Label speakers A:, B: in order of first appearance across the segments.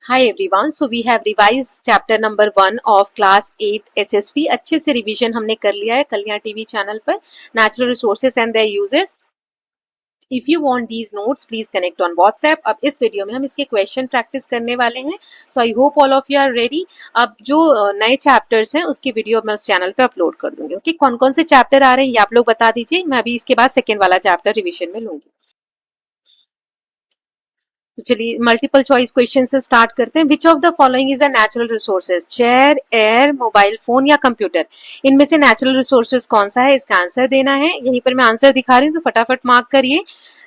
A: Hi everyone, so we have revised chapter number 1 of class 8 SST. अच्छे से revision हमने कर लिया है कल्याण टीवी चैनल पर natural resources and there uses. If you want these notes please connect on WhatsApp. अब इस video में हम इसके क्वेश्चन प्रैक्टिस करने वाले हैं. So I hope all of you are ready. अब जो नए चैप्टर्स हैं उसकी वीडियो मैं उस चैनल पे अपलोड कर दूंगी. ओके, कौन कौन से चैप्टर आ रहे हैं ये आप लोग बता दीजिए. मैं अभी इसके बाद सेकेंड वाला चैप्टर रिविजन में लूंगी. तो चलिए मल्टीपल चॉइस क्वेश्चन से स्टार्ट करते हैं. विच of the following is a natural resources? Chair, air, mobile phone या कंप्यूटर? इनमें से नेचुरल रिसोर्सेज कौन सा है? इसका आंसर देना है. यहीं पर मैं आंसर दिखा रही हूँ तो फटाफट मार्क करिए.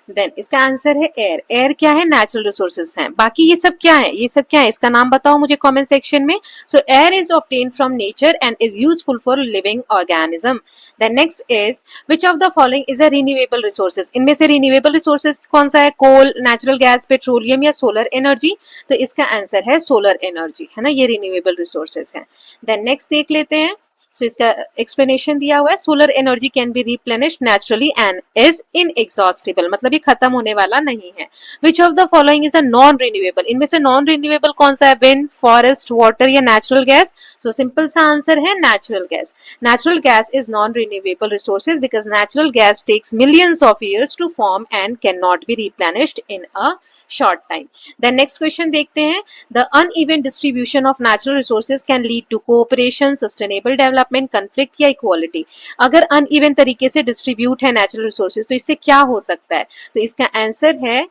A: देन इसका आंसर है एयर. एयर क्या है? नेचुरल रिसोर्सेज हैं. बाकी ये सब क्या है? ये सब क्या है इसका नाम बताओ मुझे कमेंट सेक्शन में. So air is obtained from nature and is useful for living organism. Then next is which of the following is a renewable resources? इनमें से रिन्यूएबल रिसोर्सेज कौन सा है? कोल, नेचुरल गैस, पेट्रोलियम या solar energy? तो इसका answer है solar energy, है ना. ये रिन्यूएबल रिसोर्सेज है. देन नेक्स्ट देख लेते हैं. सो इसका एक्सप्लेनेशन दिया हुआ है. Solar energy can be replenished naturally and is inexhaustible, मतलब ये खत्म होने वाला नहीं है. Which of the following is a non renewable? इनमें से नॉन रिन्यूएबल कौन सा है? विंड, फॉरेस्ट, वाटर या नेचुरल गैस? सो सिंपल सा आंसर है natural gas. Natural gas is non-renewable resources because natural gas takes millions of years to form and cannot be replenished in a short time. Then next question देखते हैं. The uneven distribution of natural resources can lead to cooperation, sustainable development, conflict या equality. अगर uneven तरीके से distribute है natural resources तो इससे क्या हो सकता है? तो इसका आंसर है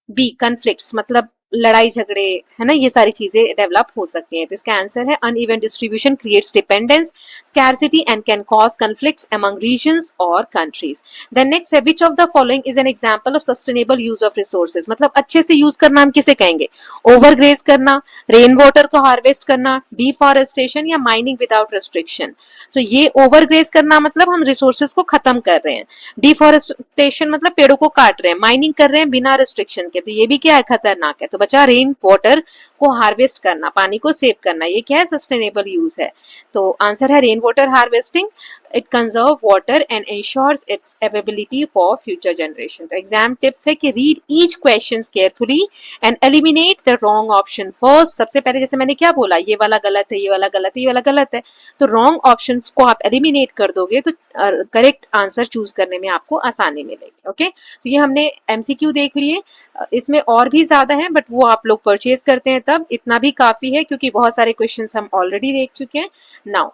A: बी, कन्फ्लिक्ट्स, मतलब लड़ाई झगड़े, है ना, ये सारी चीजें डेवलप हो सकती हैं. तो इसका आंसर है uneven distribution creates dependence, scarcity and can cause conflicts among regions और कंट्रीज. देन नेक्स्ट है which of the following is an example of sustainable use of resources? मतलब अच्छे से यूज करना हम किसे कहेंगे? ओवरग्रेज करना, रेन वाटर को हार्वेस्ट करना, डिफॉरेस्टेशन या माइनिंग विदाउट रिस्ट्रिक्शन? सो ये ओवरग्रेज करना मतलब हम रिसोर्सेज को खत्म कर रहे हैं. डिफॉरेस्टेशन मतलब पेड़ों को काट रहे हैं. माइनिंग कर रहे हैं बिना रिस्ट्रिक्शन के, तो ये भी क्या है? खतरनाक है. तो बचा रेन वाटर को हार्वेस्ट करना, पानी को सेव करना, ये क्या है? सस्टेनेबल यूज है. तो आंसर है rain water harvesting. It conserve water and ensures its availability for future generation. तो एग्जाम टिप्स है कि read each question carefully and eliminate the wrong option first. सबसे पहले जैसे मैंने क्या बोला, ये वाला गलत है, ये वाला गलत है, ये वाला गलत है, तो रॉन्ग ऑप्शन को आप एलिमिनेट कर दोगे तो करेक्ट आंसर चूज करने में आपको आसानी मिलेगी. ओके, तो ये हमने एमसीक्यू देख लिए. इसमें और भी ज्यादा है बट वो आप लोग परचेज करते हैं तब इतना भी काफी है क्योंकि बहुत सारे क्वेश्चंस हम ऑलरेडी देख चुके हैं. नाउ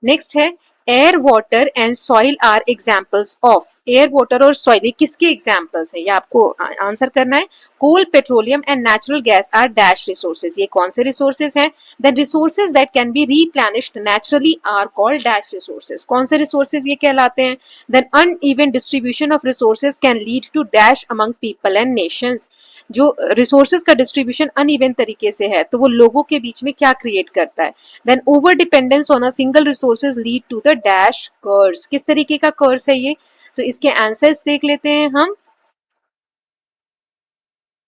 A: नेक्स्ट है air, water and soil are examples of. Air, water और सॉइल ये किसके एग्जाम्पल्स हैं? ये आपको आंसर करना है. Coal, petroleum and natural gas are dash resources. ये कौन से रिसोर्सेज हैं? Then resources that can be replenished naturally are called dash resources. कौन से रिसोर्सेज ये कहलाते हैं? Then uneven distribution of resources can lead to dash among people and Nations. जो रिसोर्सेज का डिस्ट्रीब्यूशन अनइवन तरीके से है तो वो लोगों के बीच में क्या क्रिएट करता है? Then over dependence on a single resources lead to the dash curse. किस तरीके का कर्स है ये? तो इसके आंसर्स देख लेते हैं हम.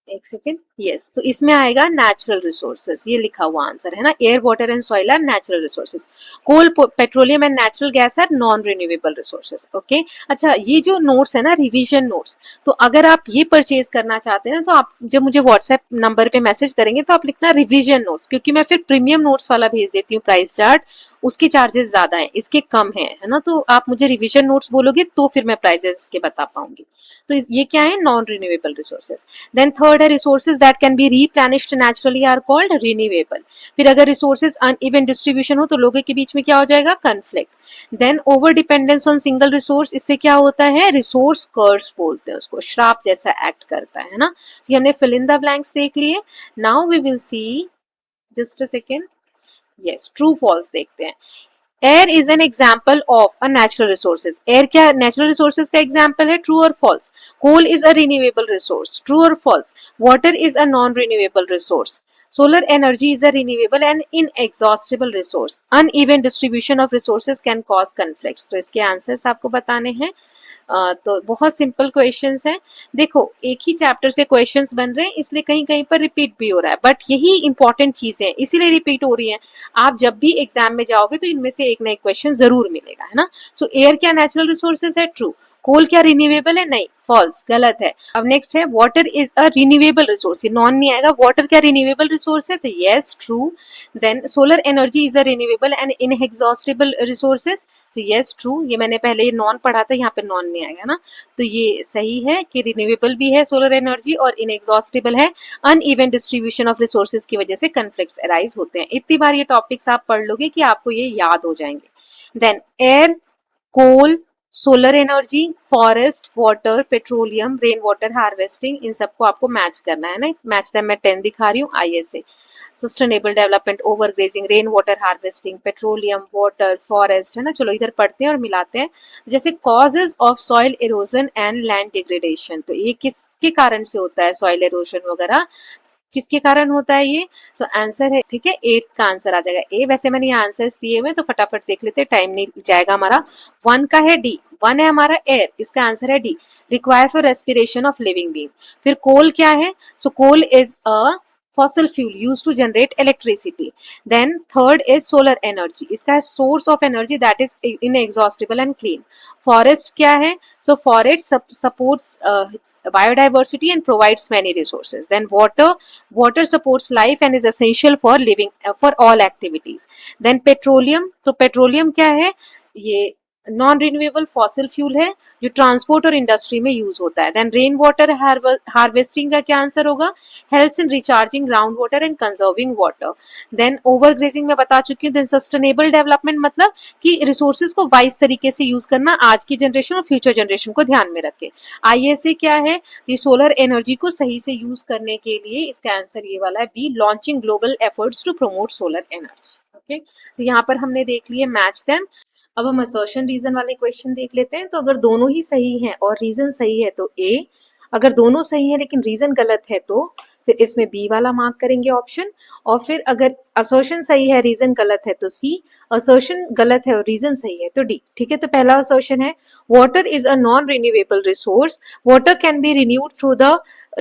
A: एक सेकेंड. यस, तो इसमें आएगा नेचुरल रिसोर्सेज, ये लिखा हुआ आंसर है ना. Air, water and soil are natural resources. Coal, petroleum and natural gas are non renewable resources. Okay, अच्छा ये जो नोट्स है ना, रिवीजन नोट्स, तो अगर आप ये परचेज करना चाहते हैं ना तो आप जब मुझे व्हाट्सएप नंबर पे मैसेज करेंगे तो आप लिखना रिवीजन नोट्स, क्योंकि मैं फिर प्रीमियम नोट्स वाला भेज देती हूँ प्राइस चार्ट. उसके चार्जेस ज्यादा हैं, इसके कम है ना. तो आप मुझे रिवीजन नोट्स बोलोगे तो फिर मैं प्राइजेस के बता पाऊंगी. तो ये क्या है? Non renewable resources. Then third है resources that can be replenished naturally are called renewable. फिर अगर रिसोर्सेज अनइवन डिस्ट्रीब्यूशन हो तो लोगों के बीच में क्या हो जाएगा? Conflict. Then over dependence on single resource, इससे क्या होता है? रिसोर्स कर्स बोलते हैं उसको, श्राप जैसा एक्ट करता है ना. तो ये हमने फिल इन द ब्लैंक्स देख लिए. Now we will see, just a second. Yes, true false देखते हैं. Air is an example of a natural resources. एयर क्या नेचुरल रिसोर्सेज का एग्जाम्पल है? ट्रू और false. Coal is a renewable resource. True और false. Water is a non renewable resource. Solar energy is a renewable and inexhaustible resource. Uneven distribution of resources can cause conflicts. तो इसके answers आपको बताने हैं. तो बहुत simple questions हैं. देखो एक ही चैप्टर से क्वेश्चंस बन रहे हैं इसलिए कहीं कहीं पर रिपीट भी हो रहा है, बट यही इंपॉर्टेंट चीजें हैं इसीलिए रिपीट हो रही हैं. आप जब भी एग्जाम में जाओगे तो इनमें से एक ना एक क्वेश्चन जरूर मिलेगा, है ना. सो एयर क्या नेचुरल रिसोर्सेज है? ट्रू. कोल क्या रिन्यूएबल है? नहीं, फॉल्स, गलत है। अब नेक्स्ट है water is a renewable resource, ये नॉन नहीं आएगा। वाटर क्या रिन्यूएबल रिसोर्स है? तो yes, true. Then solar energy is a renewable and inexhaustible resources, तो यस, ट्रू। ये मैंने पहले ये नॉन पढ़ा था, यहाँ पे नॉन नहीं आएगा ना, तो ये सही है कि रिन्यूएबल भी है सोलर एनर्जी और इनएग्जॉस्टेबल है। अनइवन डिस्ट्रीब्यूशन ऑफ रिसोर्सेज की वजह से कन्फ्लिक्ट्स अराइज होते हैं। इतनी बार ये टॉपिक्स आप पढ़ लोगे कि आपको ये याद हो जाएंगे। Then air, coal, solar energy, forest, water, petroleum, rain water harvesting, इन सबको आपको मैच करना है ना। मैच दैम मैं 10 दिखा रही हूँ, ISA. Sustainable development, overgrazing, rain water harvesting, petroleum, water, forest, है ना। चलो इधर पढ़ते हैं और मिलाते हैं। जैसे causes of soil erosion and land degradation, तो ये किसके कारण से होता है? सॉइल इरोजन वगैरह किसके कारण होता है ये? तो आंसर है, ठीक है, 8th का आंसर आ जाएगा ए। वैसे मैंने यहाँ आंसर्स दिए हुए तो फटाफट देख लेते हैं, टाइम नहीं जाएगा हमारा। 1 का है डी, 1 है हमारा एयर, इसका आंसर है D, require for respiration of living being. फिर कोल क्या है? So coal is a fossil fuel used to generate electricity. Then third is solar energy, इसका है source of energy that is inexhaustible and clean. Forest क्या है? So forest supports biodiversity and provides many resources. Then water supports life and is essential for living, for all activities. Then petroleum, तो petroleum क्या है? ये non renewable fossil fuel है जो transport और industry में यूज होता है। देन रेन वाटर हार्वेस्टिंग का क्या आंसर होगा? Helps in recharging ground water and conserving water. Then overgrazing में बता चुकी हूँ। देन सस्टेनेबल डेवलपमेंट मतलब कि रिसोर्सेज को वाइज तरीके से यूज करना, आज की जनरेशन और फ्यूचर जनरेशन को ध्यान में रखे। आईएसए क्या है? ये सोलर एनर्जी को सही से यूज करने के लिए, इसका आंसर ये वाला है B, launching global efforts to promote solar energy. Okay, तो यहाँ पर हमने देख लिए मैच देम। अब हम असर्शन रीजन वाले क्वेश्चन देख लेते हैं। तो अगर दोनों ही सही हैं और रीजन सही है तो ए, अगर दोनों सही है लेकिन रीजन गलत है तो फिर इसमें बी वाला मार्क करेंगे ऑप्शन। और फिर अगर असर्शन सही है रीजन गलत है तो सी, असर्शन गलत है और रीजन सही है तो डी। ठीक है, तो पहला असर्शन है water is a non renewable resource, water can be renewed through the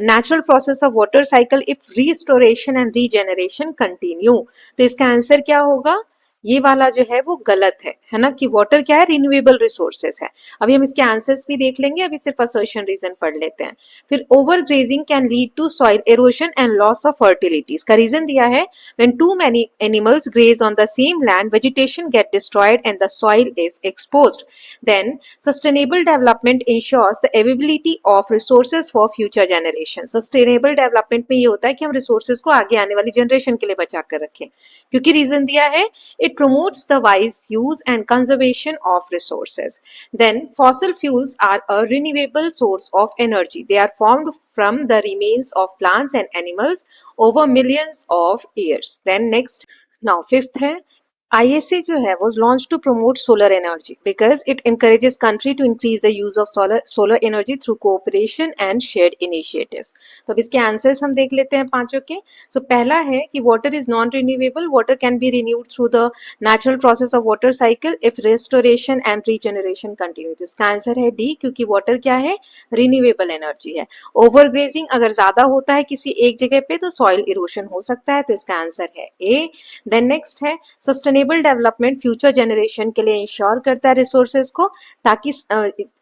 A: natural process of water cycle if restoration and regeneration continue। तो इसका आंसर क्या होगा? ये वाला जो है वो गलत है ना, कि वाटर क्या है? रिन्यूएबल रिसोर्सेस है। अभी हम इसके आंसर्स भी देख लेंगे, अभी सिर्फ असर्शन रीजन पढ़ लेते हैं। फिर over grazing can lead to soil erosion and loss of fertility, इसका रीजन दिया है when too many animals graze on the same land vegetation get destroyed and the soil is exposed. Then sustainable development ensures the availability of resources for future generation. Sustainable development में ये होता है कि हम resources को आगे आने वाली जनरेशन के लिए बचा कर रखें, क्योंकि रीजन दिया है it promotes the wise use and conservation of resources. Then fossil fuels are a renewable source of energy. They are formed from the remains of plants and animals over millions of years. Then next, now fifth है ISA जो है was launched to promote solar energy because it encourages country to increase the use of solar energy through cooperation and shared initiatives. तो अब इसके answers हम देख लेते हैं पांचों के। So पहला है कि water is non-renewable, water can be renewed through the natural process of water cycle if restoration and regeneration continue। इसका आंसर है डी, क्योंकि water क्या है? renewable energy है। Overgrazing अगर ज्यादा होता है किसी एक जगह पे तो soil erosion हो सकता है, तो इसका आंसर है ए। Then next है सस्टेनेबल डेवलपमेंट फ्यूचर जनरेशन के लिए इंश्योर करता है रिसोर्सेज को, ताकि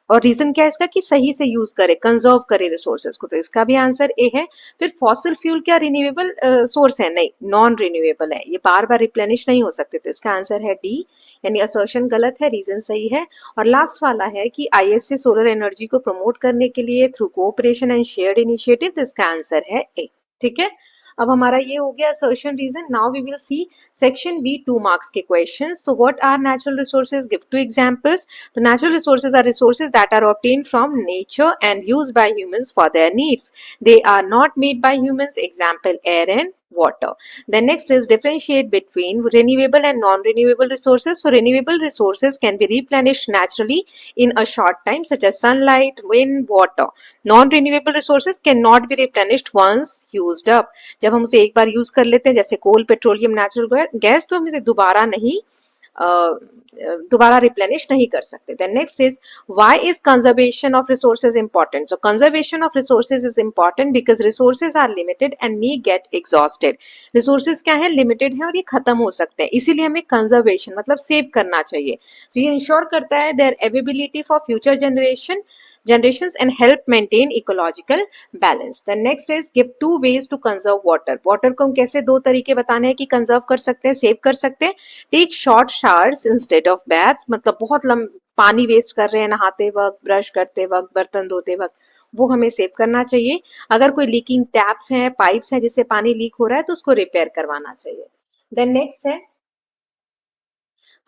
A: और रीजन क्या है इसका? कि सही से यूज करे, कंजर्व करे रिसोर्सेज को, तो इसका भी आंसर ए है। फिर फॉसिल फ्यूल क्या रिन्यूएबल सोर्स है? नहीं, नॉन रिन्यूएबल है, ये बार बार रिप्लेनिश नहीं हो सकते, तो इसका आंसर है डी, यानी असर्शन गलत है, रीजन सही है। और लास्ट वाला है कि आईएसए सोलर एनर्जी को प्रमोट करने के लिए through cooperation and shared initiative, तो इसका आंसर है ए। ठीक है, अब हमारा ये हो गया assertion reason। Now we will see section B 2 marks के questions. So what are natural resources? Give 2 examples. तो natural resources are resources that are obtained from nature and used by humans for their needs. They are not made by humans, example air and water. Then next is differentiate between renewable and non-renewable resources. So renewable resources can be replenished naturally in a short time, such as sunlight, wind, water. Non-renewable resources cannot be replenished once used up. जब हम उसे एक बार use कर लेते हैं, जैसे कोल, petroleum, natural gas, तो हम इसे दोबारा नहीं दोबारा रिप्लेनिश नहीं कर सकते. Then next is why is conservation of resources important? So conservation of resources is important because resources are limited and may get exhausted. resources क्या है, limited है और ये खत्म हो सकते हैं, इसीलिए हमें conservation मतलब सेव करना चाहिए. so ये इंश्योर करता है their availability for future generations and help maintain ecological balance. The next is give two ways to conserve water. Water को हम कैसे दो तरीके बताने हैं कि कंजर्व कर सकते हैं, सेव कर सकते हैं. Take short showers instead of baths, मतलब बहुत पानी वेस्ट कर रहे हैं नहाते वक्त, ब्रश करते वक्त, बर्तन धोते वक्त, वो हमें सेव करना चाहिए. अगर कोई लीकिंग टैप्स हैं, पाइप्स हैं जिससे पानी लीक हो रहा है तो उसको रिपेयर करवाना चाहिए. देन नेक्स्ट है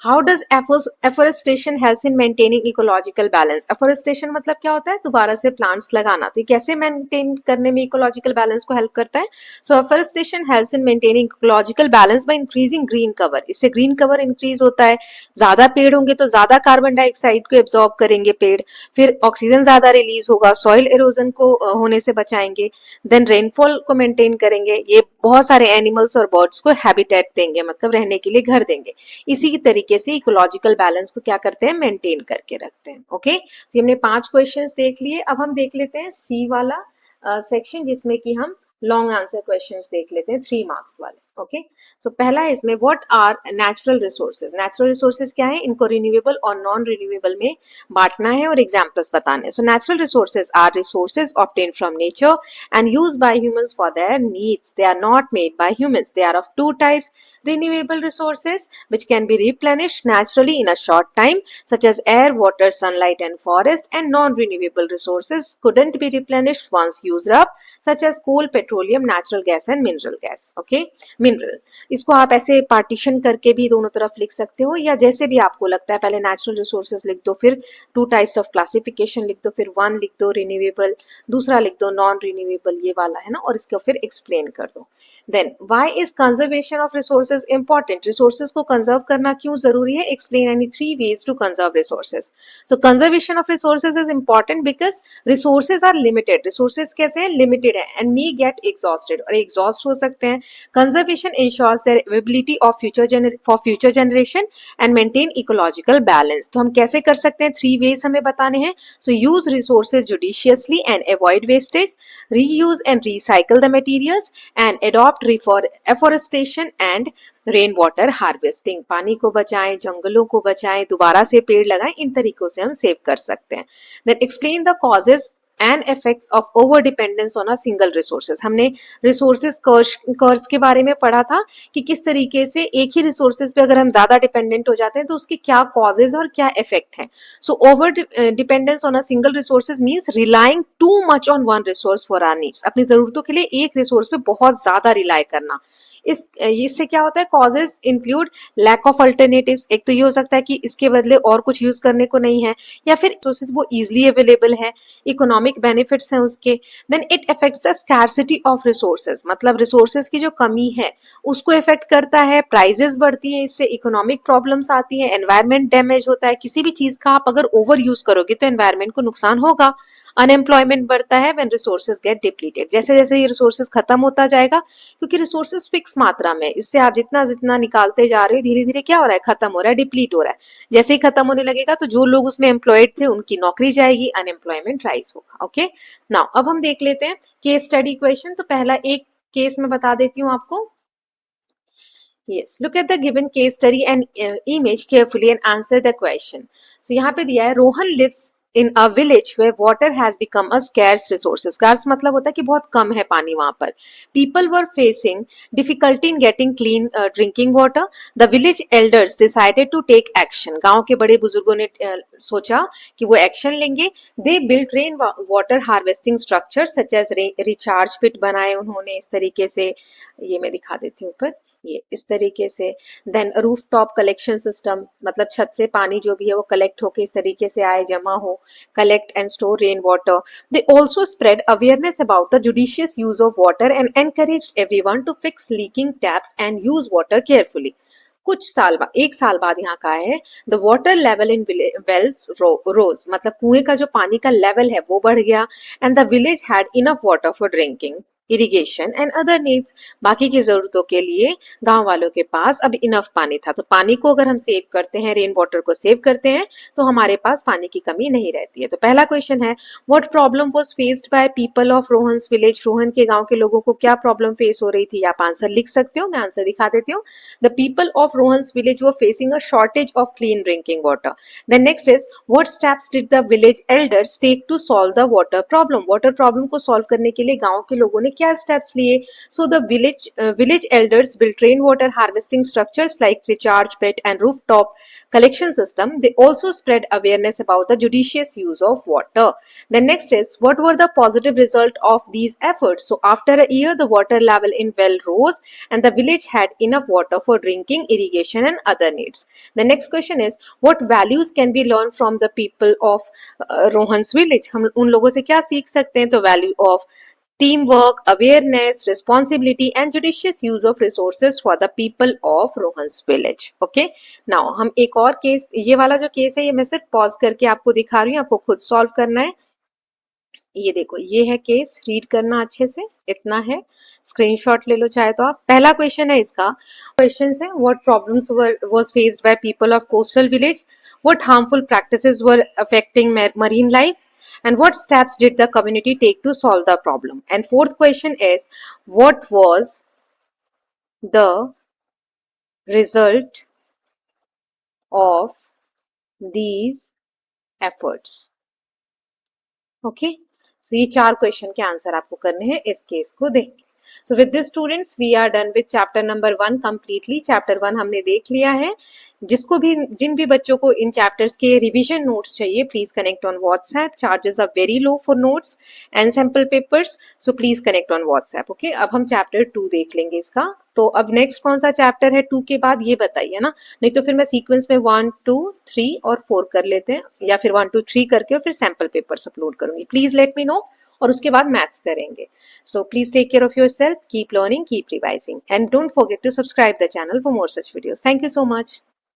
A: how does afforestation helps in maintaining ecological balance. Afforestation मतलब क्या होता है, दोबारा से प्लांट्स लगाना. तो ये कैसे मेंटेन करने में इकोलॉजिकल बैलेंस को हेल्प करता है. So afforestation helps in maintaining ecological balance by increasing green cover. इससे ग्रीन कवर इंक्रीज होता है. ज्यादा पेड़ होंगे तो ज्यादा कार्बन डाइऑक्साइड को एब्जॉर्ब करेंगे पेड़, फिर ऑक्सीजन ज्यादा रिलीज होगा, सॉइल इरोजन को होने से बचाएंगे. देन रेनफॉल को मेंटेन करेंगे. ये बहुत सारे एनिमल्स और बर्ड्स को हैबिटेट देंगे, मतलब रहने के लिए घर देंगे. इसी की तरीके से इकोलॉजिकल बैलेंस को क्या करते हैं, मेंटेन करके रखते हैं. ओके, तो हमने 5 क्वेश्चंस देख लिए. अब हम देख लेते हैं सी वाला सेक्शन जिसमें कि हम लॉन्ग आंसर क्वेश्चंस देख लेते हैं 3 मार्क्स वाले. ओके, सो पहला है इसमें what are natural resources. Natural resources क्या है, इनको रिन्यूएबल और नॉन रिन्यूएबल में बांटना है और एग्जांपल्स बताने हैं. So natural resources are resources obtain from nature and used by humans for their needs. They are not made by humans. They are of two types, renewable resources which can be replenished naturally in a short time such as air, water, sunlight and forest, and non-renewable resources couldn't be replenished once used up such as coal, petroleum, natural gas and mineral gas. Okay, mineral इसको आप ऐसे partition करके भी दोनों तरफ लिख सकते हो या जैसे भी आपको लगता है. पहले नेचुरल रिसोर्सेज लिख दो, फिर 2 टाइप्स ऑफ क्लासिफिकेशन लिख दो, फिर 1 लिख दो रिन्यूएबल, दूसरा लिख दो नॉन रिन्यूएबल, ये वाला है ना, और इसको फिर एक्सप्लेन कर दो. Then why is conservation of resources important. Resources को कंजर्व करना क्यों जरूरी है. Explain any 3 ways to conserve resources. So conservation of resources is important because resources are limited. Resources कैसे हैं, लिमिटेड है एंड मे गेट एग्जॉस्टेड, और exhaust हो सकते हैं. Conservation ensures their availability of future generation and maintain ecological balance. तो हम कैसे कर सकते हैं, 3 ways हमें बताने हैं. So use resources judiciously and avoid wastage, reuse and recycle the materials and adopt afforestation and rain water harvesting. पानी को बचाएं, जंगलों को बचाएं, दोबारा से पेड़ लगाएं. इन तरीकों से हम सेव कर सकते हैं. Then explain the causes and effects of over dependence on a single resources. हमने रिसोर्सेज कर्स के बारे में पढ़ा था कि किस तरीके से एक ही रिसोर्सेज पे अगर हम ज्यादा डिपेंडेंट हो जाते हैं तो उसके क्या कॉजेज और क्या इफेक्ट है. So over dependence on a single resources means relying too much on one resource for our needs. अपनी जरूरतों के लिए एक रिसोर्स पे बहुत ज्यादा रिलाई करना. इससे क्या होता है, causes include lack of alternatives. एक तो ये हो सकता है कि इसके बदले और कुछ यूज करने को नहीं है, या फिर रिसोर्सेज वो इजीली अवेलेबल है, इकोनॉमिक बेनिफिट्स हैं उसके. Then it affects the scarcity of resources, मतलब रिसोर्सेज की जो कमी है उसको इफेक्ट करता है. प्राइजेस बढ़ती हैं, इससे इकोनॉमिक प्रॉब्लम्स आती है, एनवायरमेंट डैमेज होता है. किसी भी चीज का आप अगर ओवर यूज करोगे तो एनवायरमेंट को नुकसान होगा. अनएम्प्लॉयमेंट बढ़ता है व्हेन रिसोर्सेज गेट डिप्लीटेड. जैसे जैसे ये रिसोर्सेज खत्म होता जाएगा, क्योंकि रिसोर्सेज फिक्स मात्रा में, इससे आप जितना जितना निकालते जा रहे हो धीरे धीरे क्या हो रहा है, खत्म हो रहा है, डिप्लीट हो रहा है. जैसे ही खत्म होने लगेगा तो जो लोग उसमें एम्प्लॉयड थे उनकी नौकरी जाएगी, अनएम्प्लॉयमेंट राइज होगा. ओके, नाउ अब हम देख लेते हैं केस स्टडी क्वेश्चन. तो पहला एक केस में बता देती हूँ आपको. Yes, look at the given case study and image carefully and answer the question. So यहाँ पे दिया है Rohan lives in a village where water has become a scarce resource. Scarce मतलब होता है कि बहुत कम है पानी वहाँ पर. People were facing difficulty in getting clean drinking water. The village elders decided to take action. गांव के बड़े बुजुर्गों ने सोचा कि वो एक्शन लेंगे. They built rain water harvesting structures such as recharge pit बनाए उन्होंने इस तरीके से. ये मैं दिखा देती हूँ ऊपर, ये इस तरीके से. Then roof top collection system, मतलब छत से पानी जो भी है वो कलेक्ट होके इस तरीके से आए, जमा हो, collect and store rain water. They also spread awareness about the judicious use of water and encouraged everyone to fix leaking taps and use water carefully. कुछ साल बाद, 1 साल बाद यहाँ का है, the water level in wells rose, मतलब कुएं का जो पानी का लेवल है वो बढ़ गया. And the village had enough water for drinking. Irrigation and other needs. बाकी की जरूरतों के लिए गांव वालों के पास अब इनफ पानी था। तो पानी को अगर हम सेव करते हैं, रेन वाटर को सेव करते हैं, तो हमारे पास पानी की कमी नहीं रहती है। तो पहला क्वेश्चन है, what problem was faced by people of Rohan's village. Rohan के गांव के लोगों को क्या प्रॉब्लम फेस हो रही थी? आप आंसर लिख सकते हो, मैं आंसर दिखा देती हूँ। The people of Rohan's village were facing a shortage of clean drinking water. Then next is, what steps did the village elders take to solve the water problem. Water problem को solve करने के लिए गांव के लोगों ने क्या स्टेप्स लिए? So the village elders built rainwater harvesting structures like recharge pit and rooftop collection system. They also spread awareness about the judicious use of water. Then next is, what were the positive result of these efforts? So after a year, the water level in well rose and the village had enough water for drinking, irrigation and other needs. The next question is, what values can be learned from the people of Rohan's village? हम उन लोगों से क्या सीख सकते हैं? तो value of teamwork, awareness, responsibility and judicious use of resources for the people of Rohan's village. Okay, now हम एक और केस, ये वाला जो केस है ये मैं सिर्फ पॉज करके आपको दिखा रही हूँ, आपको खुद सॉल्व करना है। ये देखो, ये है केस, रीड करना अच्छे से, इतना है, स्क्रीनशॉट ले लो चाहे तो आप। पहला क्वेश्चन है इसका, क्वेश्चन है, what problems was faced by people of coastal village, what harmful practices were affecting marine life, and what steps did the community take to solve the problem? And fourth question is, what was the result of these efforts? Okay, so ये चार question के answer आपको करने हैं इस case को देख के। So with this students we are done with chapter number 1 completely. Chapter 1 हमने देख लिया है। जिसको भी, जिन भी बच्चों को इन चैप्टर्स के रिवीजन नोट्स चाहिए, please connect on WhatsApp. Charges are very low for notes and sample papers, so please connect on WhatsApp. Okay, अब हम चैप्टर 2 देख लेंगे इसका। तो अब नेक्स्ट कौन सा चैप्टर है 2 के बाद, ये बताइए ना, नहीं तो फिर मैं सीक्वेंस में 1 2 3 और 4 कर लेते हैं, या फिर 1 2 3 करके और फिर सैम्पल पेपर्स अपलोड करूंगी। प्लीज लेट मी नो, और उसके बाद मैथ्स करेंगे। So please take care of yourself, keep learning, keep revising, and don't forget to subscribe the channel for more such videos. Thank you so much.